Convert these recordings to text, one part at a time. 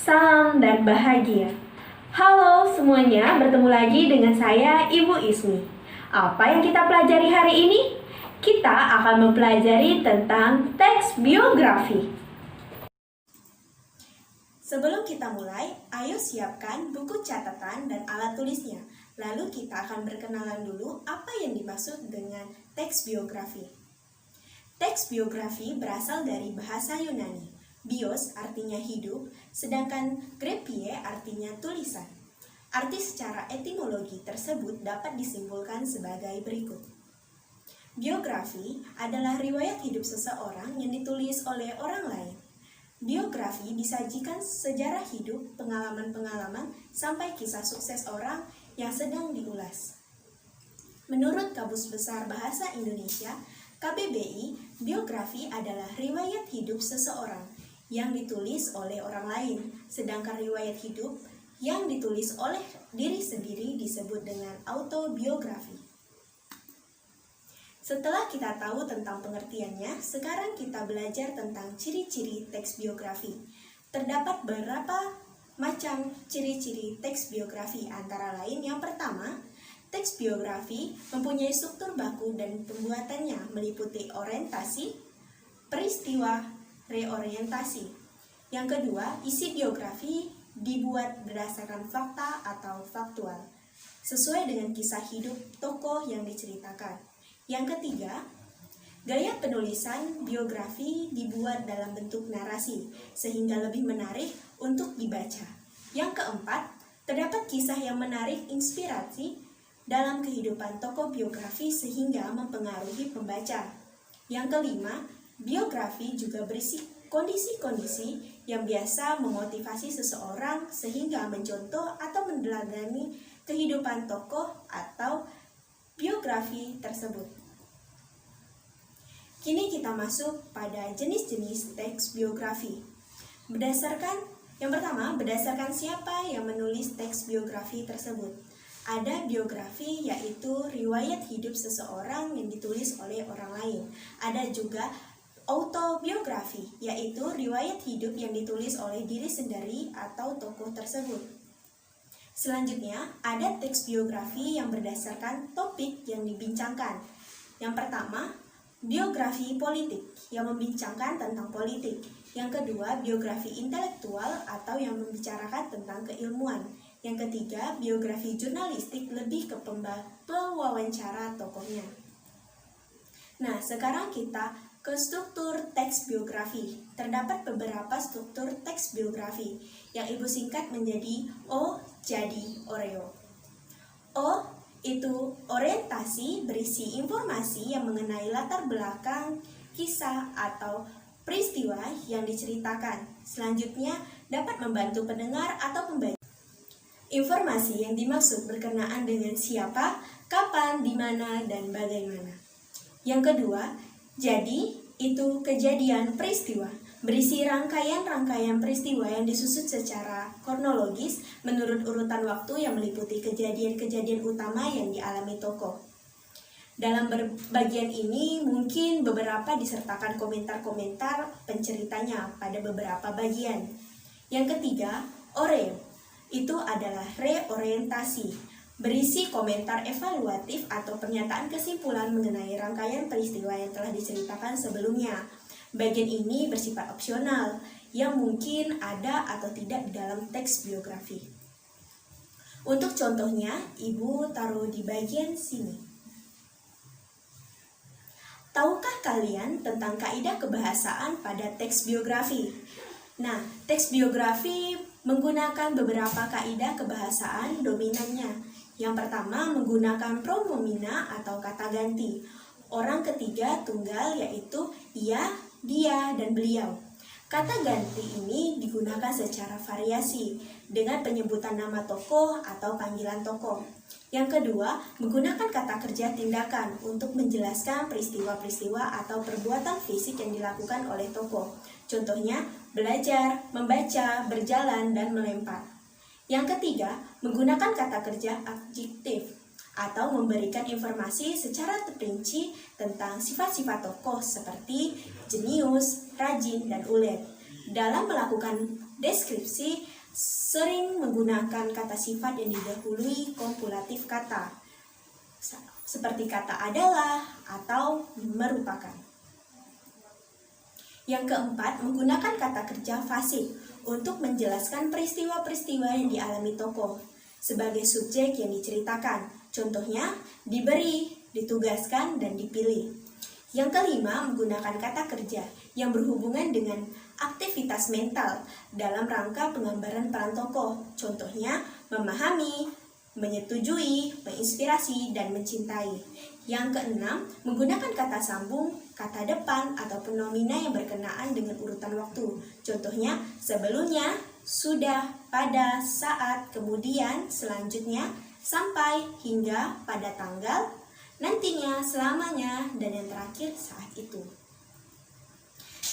salam dan bahagia. Halo semuanya, bertemu lagi dengan saya Ibu Ismi. Apa yang kita pelajari hari ini? Kita akan mempelajari tentang teks biografi. Sebelum kita mulai, ayo siapkan buku catatan dan alat tulisnya. Lalu kita akan berkenalan dulu apa yang dimaksud dengan teks biografi. Teks biografi berasal dari bahasa Yunani. Bios artinya hidup, sedangkan graphe artinya tulisan. Arti secara etimologi tersebut dapat disimpulkan sebagai berikut. Biografi adalah riwayat hidup seseorang yang ditulis oleh orang lain. Biografi disajikan sejarah hidup, pengalaman-pengalaman, sampai kisah sukses orang yang sedang diulas. Menurut Kamus Besar Bahasa Indonesia, KBBI, biografi adalah riwayat hidup seseorang yang ditulis oleh orang lain, sedangkan riwayat hidup yang ditulis oleh diri sendiri disebut dengan autobiografi. Setelah kita tahu tentang pengertiannya, sekarang kita belajar tentang ciri-ciri teks biografi. Terdapat beberapa macam ciri-ciri teks biografi, antara lain yang pertama, teks biografi mempunyai struktur baku dan pembuatannya meliputi orientasi, peristiwa, reorientasi. Yang kedua, isi biografi dibuat berdasarkan fakta atau faktual, sesuai dengan kisah hidup tokoh yang diceritakan. Yang ketiga, gaya penulisan biografi dibuat dalam bentuk narasi, sehingga lebih menarik untuk dibaca. Yang keempat, terdapat kisah yang menarik inspirasi dalam kehidupan tokoh biografi sehingga mempengaruhi pembaca. Yang kelima, biografi juga berisi kondisi-kondisi yang biasa memotivasi seseorang sehingga mencontoh atau meneladani kehidupan tokoh atau biografi tersebut. Kini kita masuk pada jenis-jenis teks biografi. Yang pertama, berdasarkan siapa yang menulis teks biografi tersebut. Ada biografi, yaitu riwayat hidup seseorang yang ditulis oleh orang lain. Ada juga autobiografi, yaitu riwayat hidup yang ditulis oleh diri sendiri atau tokoh tersebut. Selanjutnya, ada teks biografi yang berdasarkan topik yang dibincangkan. Yang pertama, biografi politik yang membincangkan tentang politik. Yang kedua, biografi intelektual atau yang membicarakan tentang keilmuan. Yang ketiga, biografi jurnalistik lebih ke pewawancara tokohnya. Nah, sekarang kita ke struktur teks biografi. Terdapat beberapa struktur teks biografi yang Ibu singkat menjadi O jadi Oreo. O itu orientasi, berisi informasi yang mengenai latar belakang, kisah atau peristiwa yang diceritakan. Selanjutnya dapat membantu pendengar atau pembaca. Informasi yang dimaksud berkenaan dengan siapa, kapan, di mana, dan bagaimana. Yang kedua, jadi itu kejadian peristiwa, berisi rangkaian-rangkaian peristiwa yang disusun secara kronologis menurut urutan waktu yang meliputi kejadian-kejadian utama yang dialami tokoh. Dalam bagian ini mungkin beberapa disertakan komentar-komentar penceritanya pada beberapa bagian. Yang ketiga, oreo, itu adalah reorientasi, berisi komentar evaluatif atau pernyataan kesimpulan mengenai rangkaian peristiwa yang telah diceritakan sebelumnya. Bagian ini bersifat opsional, yang mungkin ada atau tidak di dalam teks biografi. Untuk contohnya, Ibu taruh di bagian sini. Tahukah kalian tentang kaidah kebahasaan pada teks biografi? Nah, teks biografi menggunakan beberapa kaidah kebahasaan dominannya. Yang pertama, menggunakan pronomina atau kata ganti. Orang ketiga tunggal, yaitu ia, dia, dan beliau. Kata ganti ini digunakan secara variasi dengan penyebutan nama tokoh atau panggilan tokoh. Yang kedua, menggunakan kata kerja tindakan untuk menjelaskan peristiwa-peristiwa atau perbuatan fisik yang dilakukan oleh tokoh. Contohnya, belajar, membaca, berjalan, dan melempar. Yang ketiga, menggunakan kata kerja adjektif atau memberikan informasi secara terperinci tentang sifat-sifat tokoh seperti jenius, rajin, dan ulet. Dalam melakukan deskripsi sering menggunakan kata sifat yang didahului kompulatif kata, seperti kata adalah atau merupakan. Yang keempat, menggunakan kata kerja fasih untuk menjelaskan peristiwa-peristiwa yang dialami tokoh sebagai subjek yang diceritakan. Contohnya, diberi, ditugaskan, dan dipilih. Yang kelima, menggunakan kata kerja yang berhubungan dengan aktivitas mental dalam rangka penggambaran peran tokoh. Contohnya, memahami, menyetujui, menginspirasi, dan mencintai. Yang keenam, menggunakan kata sambung, kata depan, ataupun nomina yang berkenaan dengan urutan waktu. Contohnya, sebelumnya, sudah, pada, saat, kemudian, selanjutnya, sampai, hingga, pada tanggal, nantinya, selamanya, dan yang terakhir saat itu.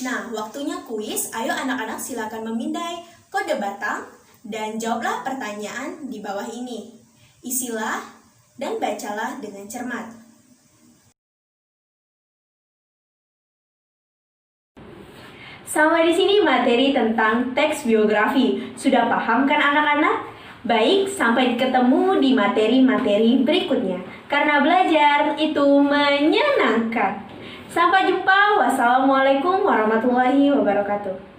Nah, waktunya kuis. Ayo anak-anak silakan memindai kode batang dan jawablah pertanyaan di bawah ini. Isilah dan bacalah dengan cermat. Sampai di sini materi tentang teks biografi. Sudah paham kan anak-anak? Baik, sampai ketemu di materi-materi berikutnya. Karena belajar itu menyenangkan. Sampai jumpa. Wassalamualaikum warahmatullahi wabarakatuh.